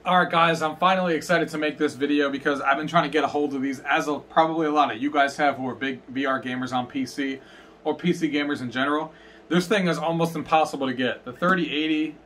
Alright guys, I'm finally excited to make this video because I've been trying to get a hold of these, as probably a lot of you guys have who are big VR gamers on PC, or PC gamers in general. This thing is almost impossible to get. The 3080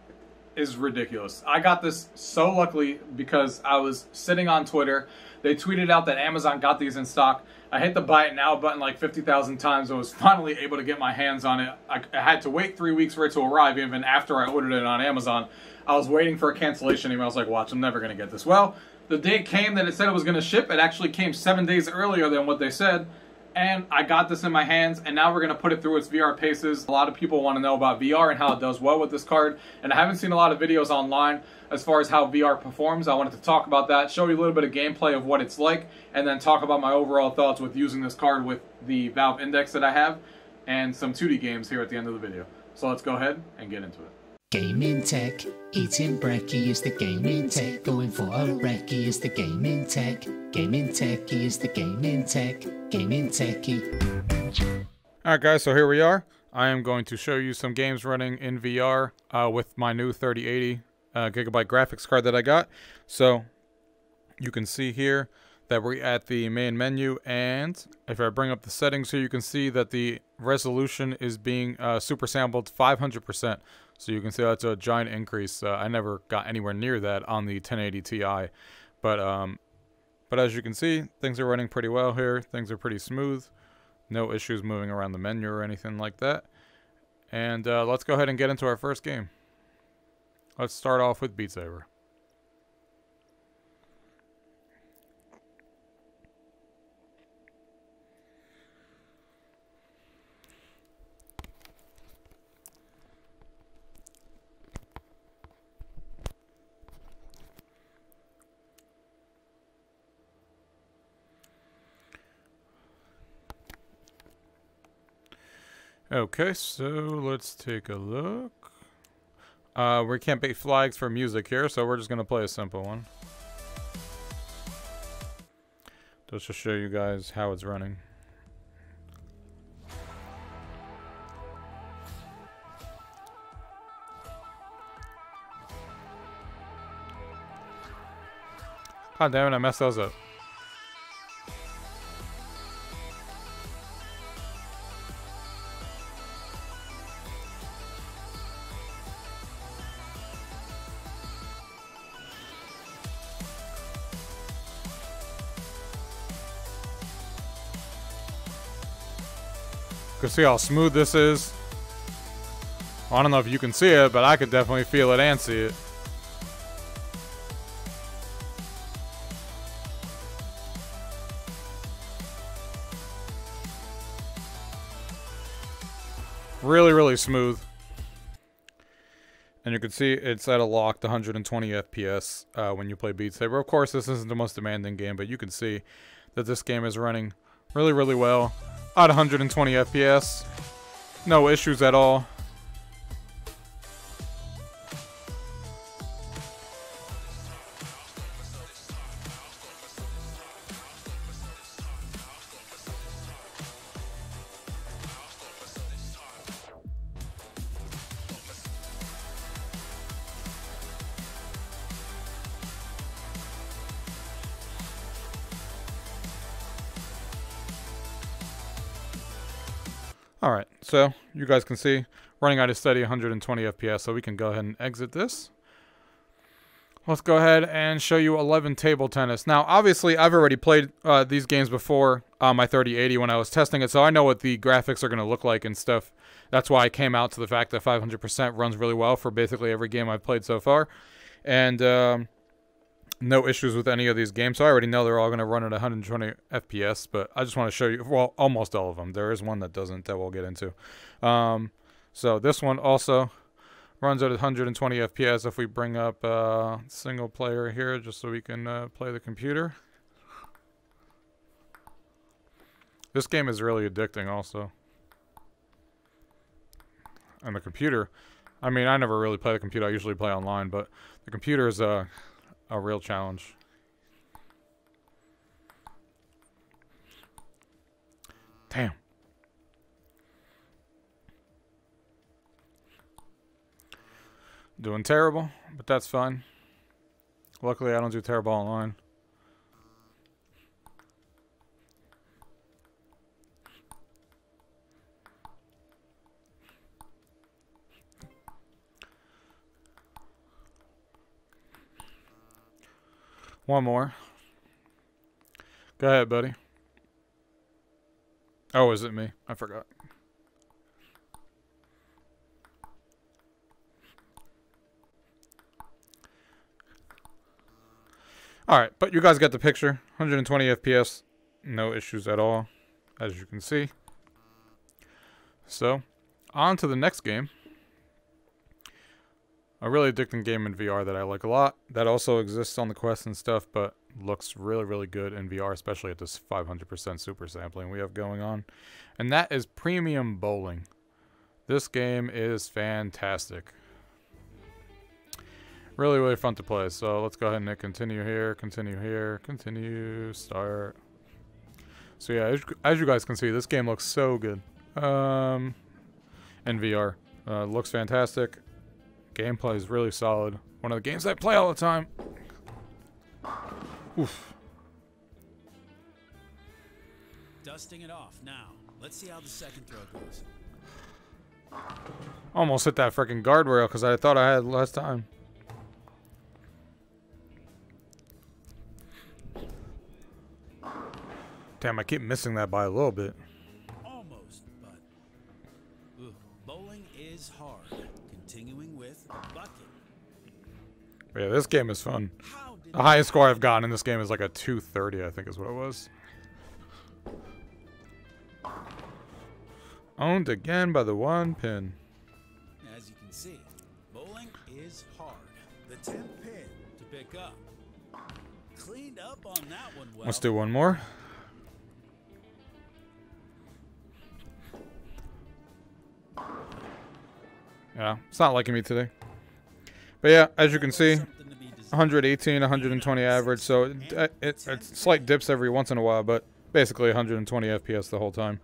is ridiculous. I got this so luckily because I was sitting on Twitter. They tweeted out that Amazon got these in stock. I hit the buy it now button like 50,000 times and was finally able to get my hands on it. I had to wait 3 weeks for it to arrive even after I ordered it on Amazon. I was waiting for a cancellation email. I was like, watch, I'm never going to get this. Well, the date came that it said it was going to ship. It actually came 7 days earlier than what they said. And I got this in my hands, and now we're going to put it through its VR paces. A lot of people want to know about VR and how it does well with this card. And I haven't seen a lot of videos online as far as how VR performs. I wanted to talk about that, show you a little bit of gameplay of what it's like, and then talk about my overall thoughts with using this card with the Valve Index that I have, and some 2D games here at the end of the video. So let's go ahead and get into it. Gaming tech, eating brekkie is the gaming tech, going for a recce is the gaming tech, gaming techie is the gaming tech, gaming techie. Alright guys, so here we are. I am going to show you some games running in VR with my new 3080 gigabyte graphics card that I got. So you can see here that we're at the main menu, and if I bring up the settings here, you can see that the resolution is being super sampled 500%. So you can see that's a giant increase. I never got anywhere near that on the 1080 Ti, but as you can see, things are running pretty well here. Things are pretty smooth. No issues moving around the menu or anything like that. And let's go ahead and get into our first game. Let's start off with Beat Saber. Okay, so let's take a look. We can't pay flags for music here, so we're just going to play a simple one. Just to show you guys how it's running. God damn it, I messed those up. You can see how smooth this is. Well, I don't know if you can see it, but I could definitely feel it and see it. Really, really smooth. And you can see it's at a locked 120 FPS when you play Beat Saber. Of course, this isn't the most demanding game, but you can see that this game is running really, really well. At 120 FPS. No issues at all. Alright, so you guys can see running at a steady 120 FPS, so we can go ahead and exit this. Let's go ahead and show you 11 table tennis. Now, obviously, I've already played these games before on my 3080 when I was testing it, so I know what the graphics are going to look like and stuff. That's why I came out to the fact that 500% runs really well for basically every game I've played so far. And no issues with any of these games, so I already know they're all going to run at 120 FPS, but I just want to show you, well, almost all of them. There is one that doesn't that we'll get into. So this one also runs at 120 FPS if we bring up single player here, just so we can play the computer. This game is really addicting also. And the computer, I mean, I never really play the computer, I usually play online, but the computer is a real challenge. Damn. Doing terrible, but that's fine. Luckily, I don't do terrible online. One more. Go ahead, buddy. Oh, is it me? I forgot. Alright, but you guys get the picture. 120 FPS. No issues at all, as you can see. So, on to the next game. A really addicting game in VR that I like a lot. That also exists on the Quest and stuff, but looks really, really good in VR, especially at this 500% super sampling we have going on. And that is Premium Bowling. This game is fantastic. Really, really fun to play. So let's go ahead and continue here, continue, start. So yeah, as you guys can see, this game looks so good. In VR. Looks fantastic. Gameplay is really solid. One of the games I play all the time. Oof. Dusting it off now. Let's see how the second throw goes. Almost hit that freaking guardrail because I thought I had less time. Damn, I keep missing that by a little bit. Almost, but bowling is hard. Continuing with bucket. Yeah, this game is fun. The highest score I've gotten in this game is like a 230, I think is what it was. Owned again by the one pin. As you can see, bowling is hard. The 10th pin to pick up. Cleaned up on that one well. Let's do one more. Yeah, it's not liking me today. But yeah, as you can see, 118, 120 average, so it's slight dips every once in a while, but basically 120 FPS the whole time.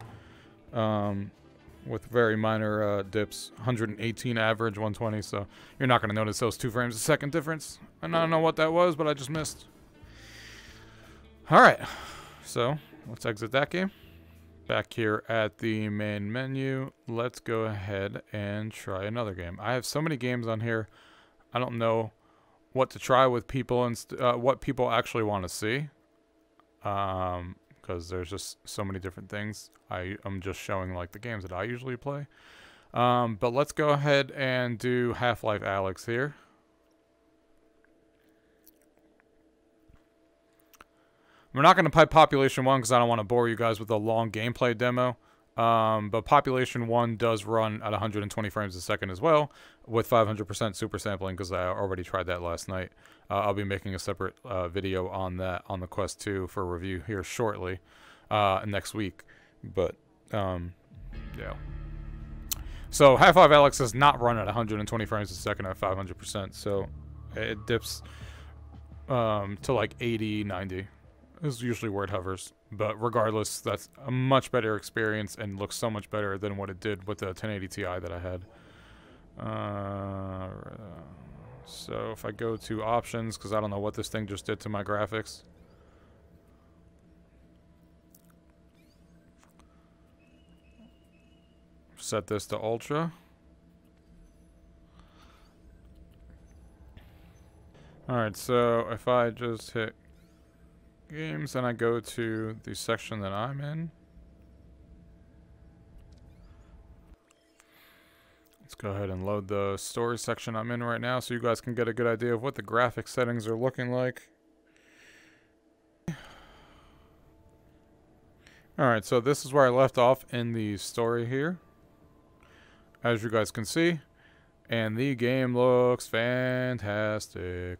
With very minor dips. 118 average, 120, so you're not going to notice those 2 frames a second difference. And I don't know what that was, but I just missed. Alright, so let's exit that game. Back here at the main menu, let's go ahead and try another game. I have so many games on here, I don't know what to try with people and what people actually want to see. Because there's just so many different things. I'm just showing like the games that I usually play. But let's go ahead and do Half-Life Alyx here. We're not going to play Population 1 because I don't want to bore you guys with a long gameplay demo. But Population 1 does run at 120 frames a second as well, with 500% super sampling because I already tried that last night. I'll be making a separate video on that on the Quest 2 for review here shortly, next week. But, yeah. So Half-Life Alyx does not run at 120 frames a second at 500%, so it dips to like 80, 90. Is usually where it hovers, but regardless, that's a much better experience and looks so much better than what it did with the 1080 Ti that I had. So if I go to options, because I don't know what this thing just did to my graphics. Set this to ultra. Alright, so if I just hit games and I go to the section that I'm in. Let's go ahead and load the story section I'm in right now so you guys can get a good idea of what the graphic settings are looking like. Alright, so this is where I left off in the story here, as you guys can see, and the game looks fantastic.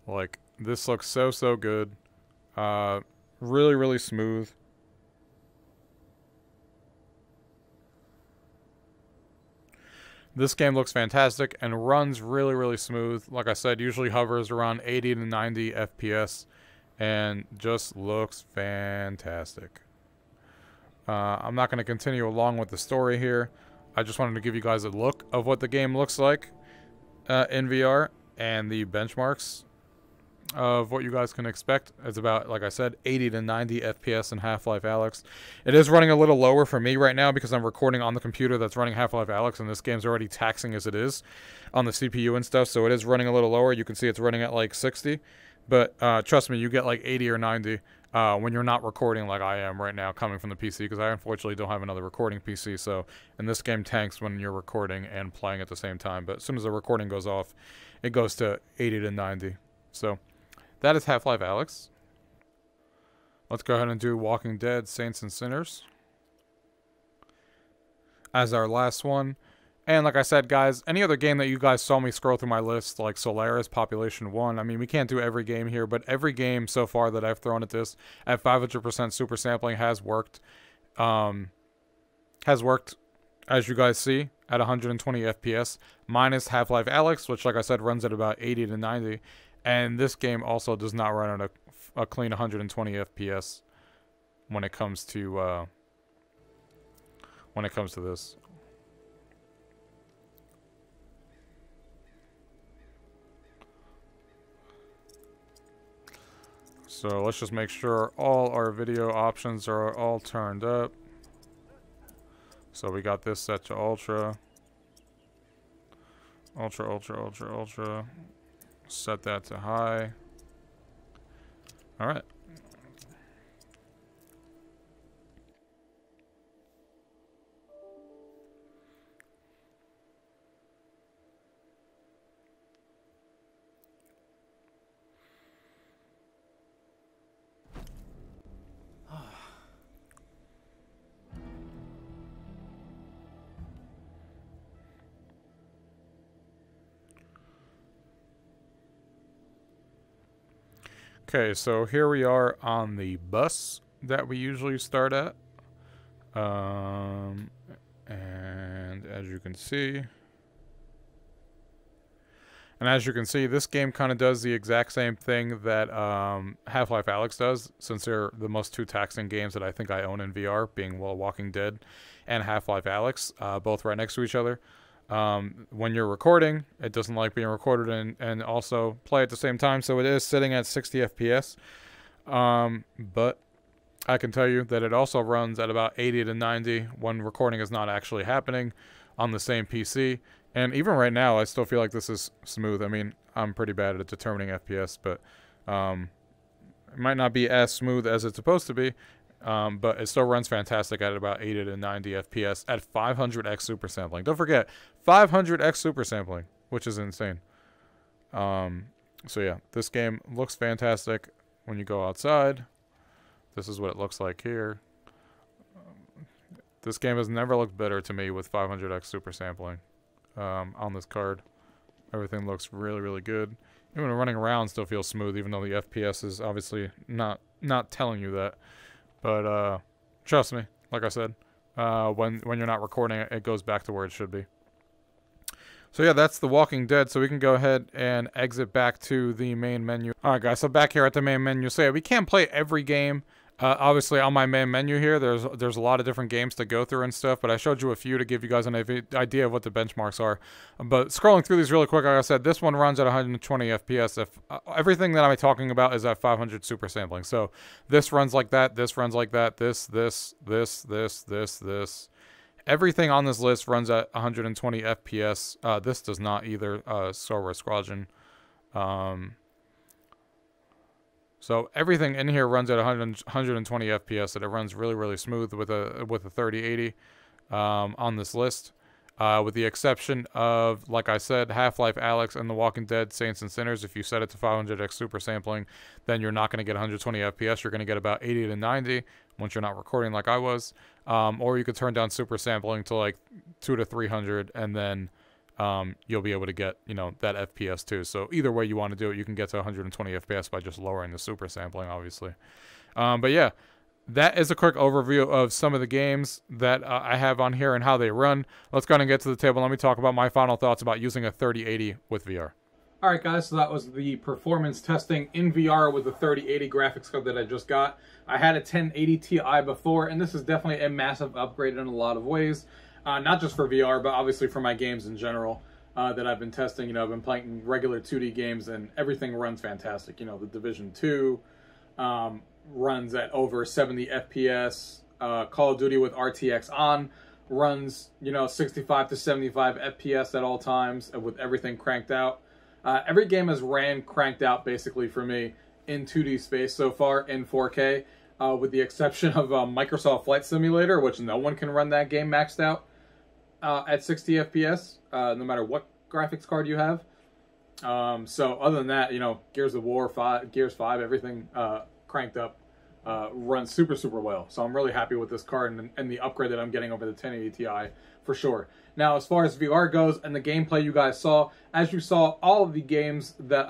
Like, this looks so good. Really, really smooth. This game looks fantastic and runs really, really smooth. Like I said, usually hovers around 80 to 90 FPS and just looks fantastic. I'm not going to continue along with the story here. I just wanted to give you guys a look of what the game looks like in VR and the benchmarks of what you guys can expect. It's about, like I said, 80 to 90 FPS in Half-Life Alyx. It is running a little lower for me right now because I'm recording on the computer that's running Half-Life Alyx, and this game's already taxing as it is on the CPU and stuff, so it is running a little lower. You can see it's running at like 60, but trust me, you get like 80 or 90 when you're not recording like I am right now coming from the PC, because I unfortunately don't have another recording PC, so, and this game tanks when you're recording and playing at the same time, but as soon as the recording goes off, it goes to 80 to 90. So that is Half-Life Alyx. Let's go ahead and do Walking Dead Saints and Sinners as our last one. And like I said, guys, any other game that you guys saw me scroll through my list, like Solaris, Population 1, I mean, we can't do every game here, but every game so far that I've thrown at this at 500% super sampling has worked. As you guys see, at 120 FPS, minus Half-Life Alyx, which, like I said, runs at about 80 to 90. And this game also does not run at a clean 120 FPS when it comes to this. So let's just make sure all our video options are all turned up. So we got this set to ultra. Ultra. Set that to high. All right. Okay, so here we are on the bus that we usually start at. And as you can see, this game kind of does the exact same thing that Half-Life Alyx does, since they're the most two taxing games that I think I own in VR, being Walking Dead and Half-Life Alyx, both right next to each other. When you're recording, it doesn't like being recorded and also play at the same time, so it is sitting at 60 FPS. But I can tell you that it also runs at about 80 to 90 when recording is not actually happening on the same PC. And even right now, I still feel like this is smooth. I mean, I'm pretty bad at determining FPS, but it might not be as smooth as it's supposed to be. But it still runs fantastic at about 80 to 90 FPS at 500x super sampling. Don't forget, 500x super sampling, which is insane. So yeah, this game looks fantastic when you go outside. This is what it looks like here. This game has never looked better to me with 500x super sampling on this card. Everything looks really, really good. Even running around still feels smooth, even though the FPS is obviously not telling you that. But trust me, like I said, when you're not recording it, it goes back to where it should be. So yeah, that's The Walking Dead. So we can go ahead and exit back to the main menu. All right, guys. So back here at the main menu, so yeah, we can't play every game. Obviously, on my main menu here, there's a lot of different games to go through and stuff, but I showed you a few to give you guys an idea of what the benchmarks are. But scrolling through these really quick, like I said, this one runs at 120 FPS. If everything that I'm talking about is at 500 super sampling. So this runs like that, this runs like that, this. Everything on this list runs at 120 FPS. This does not either, Star Wars Squadron. So everything in here runs at 120 FPS, and it runs really, really smooth with a 3080 on this list. With the exception of, like I said, Half-Life Alyx and The Walking Dead Saints and Sinners. If you set it to 500x super sampling, then you're not going to get 120 FPS. You're going to get about 80 to 90 once you're not recording like I was. Or you could turn down super sampling to like 200 to 300, and then you'll be able to get, you know, that FPS too. So either way you want to do it, you can get to 120 FPS by just lowering the super sampling, obviously. But yeah, that is a quick overview of some of the games that I have on here and how they run. Let's go ahead and get to the table. Let me talk about my final thoughts about using a 3080 with VR. Alright guys, so that was the performance testing in VR with the 3080 graphics card that I just got. I had a 1080 Ti before, and this is definitely a massive upgrade in a lot of ways. Not just for VR, but obviously for my games in general. that I've been testing. You know, I've been playing regular 2D games, and everything runs fantastic. You know, the Division 2 runs at over 70 FPS. Call of Duty with RTX on runs, you know, 65 to 75 FPS at all times with everything cranked out. Every game has ran cranked out basically for me in 2D space so far in 4K, with the exception of Microsoft Flight Simulator, which no one can run that game maxed out at 60 FPS, no matter what graphics card you have. So other than that, you know, Gears 5, everything cranked up. Runs super well, so I'm really happy with this card and the upgrade that I'm getting over the 1080 Ti for sure. Now, as far as VR goes and the gameplay you guys saw, as you saw, all of the games that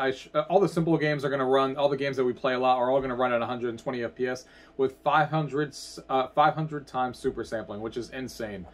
all the simple games are going to run. All the games that we play a lot are all going to run at 120 FPS with 500 times super sampling, which is insane.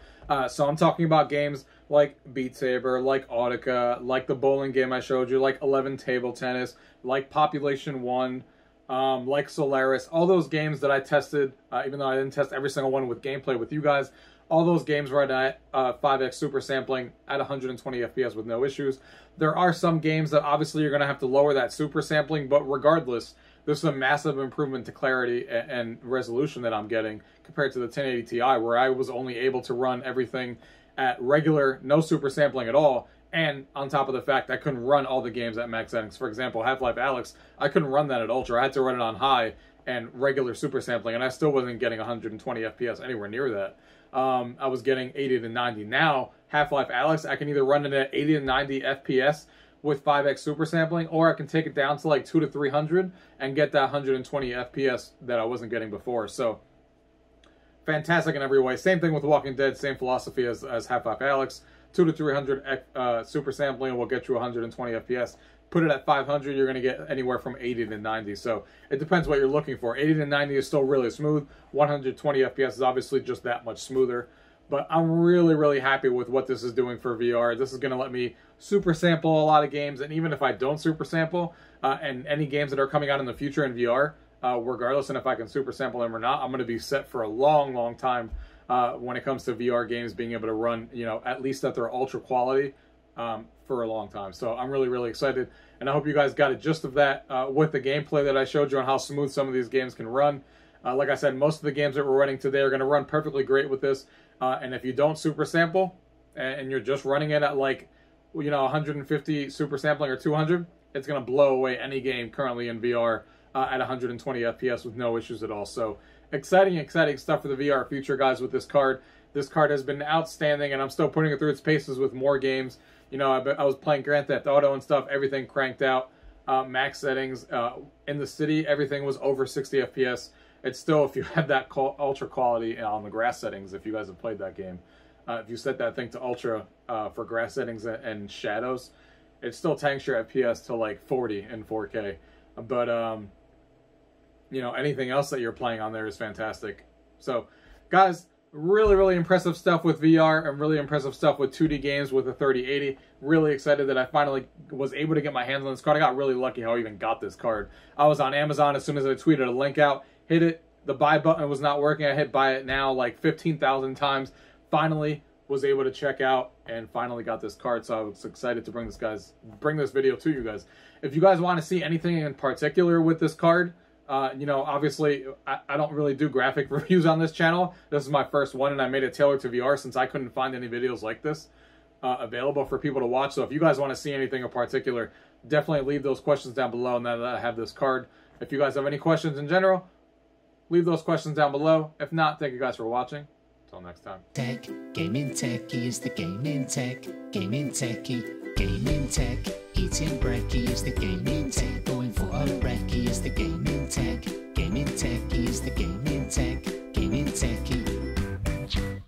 So I'm talking about games like Beat Saber, like Audica, like the bowling game I showed you, like 11 Table Tennis, like Population 1. Like Solaris, all those games that I tested, even though I didn't test every single one with gameplay with you guys, all those games run at 5x super sampling at 120 FPS with no issues. There are some games that obviously you're going to have to lower that super sampling, but regardless, this is a massive improvement to clarity and resolution that I'm getting compared to the 1080 Ti, where I was only able to run everything at regular, no super sampling at all. And on top of the fact, I couldn't run all the games at max settings. For example, Half-Life Alyx, I couldn't run that at Ultra. I had to run it on high and regular super sampling, and I still wasn't getting 120 FPS anywhere near that. I was getting 80 to 90. Now, Half-Life Alyx, I can either run it at 80 to 90 FPS with 5x super sampling, or I can take it down to like 200 to 300 and get that 120 FPS that I wasn't getting before. So, fantastic in every way. Same thing with Walking Dead, same philosophy as Half-Life Alyx. 200 to 300 super sampling will get you 120 FPS. Put it at 500, you're going to get anywhere from 80 to 90. So it depends what you're looking for. 80 to 90 is still really smooth. 120 FPS is obviously just that much smoother. But I'm really happy with what this is doing for VR. This is going to let me super sample a lot of games. And even if I don't super sample, and any games that are coming out in the future in VR, regardless and if I can super sample them or not, I'm going to be set for a long time. When it comes to VR games being able to run, you know, at least at their ultra quality for a long time. So I'm really excited, and I hope you guys got a gist of that with the gameplay that I showed you on how smooth some of these games can run. Like I said, most of the games that we're running today are going to run perfectly great with this. And if you don't super sample and you're just running it at like, you know, 150 super sampling or 200, it's going to blow away any game currently in VR at 120 FPS with no issues at all. So exciting stuff for the VR future, guys, with this card. This card has been outstanding, and I'm still putting it through its paces with more games. You know, I was playing Grand Theft Auto and stuff, everything cranked out, max settings. In the city, everything was over 60 FPS. It's still, if you had that ultra quality on the grass settings, if you guys have played that game, if you set that thing to ultra for grass settings and shadows, it still tanks your FPS to like 40 in 4K. But, you know, anything else that you're playing on there is fantastic. So, guys, really impressive stuff with VR and really impressive stuff with 2D games with the 3080. Really excited that I finally was able to get my hands on this card. I got really lucky how I even got this card. I was on Amazon as soon as I tweeted a link out, hit it, the buy button was not working. I hit buy it now like 15,000 times. Finally was able to check out and finally got this card, so I was excited to bring this video to you guys. If you guys want to see anything in particular with this card, you know, obviously, I don't really do graphic reviews on this channel. This is my first one, and I made it tailored to VR since I couldn't find any videos like this available for people to watch. So if you guys want to see anything in particular, definitely leave those questions down below now that I have this card. If you guys have any questions in general, leave those questions down below. If not, thank you guys for watching. Until next time. Tech, gaming techie is the gaming tech, gaming techie, gaming tech. Eating brekkie is the gaming tech, going for a brekkie is the gaming tech, gaming techie is the gaming tech, gaming techie.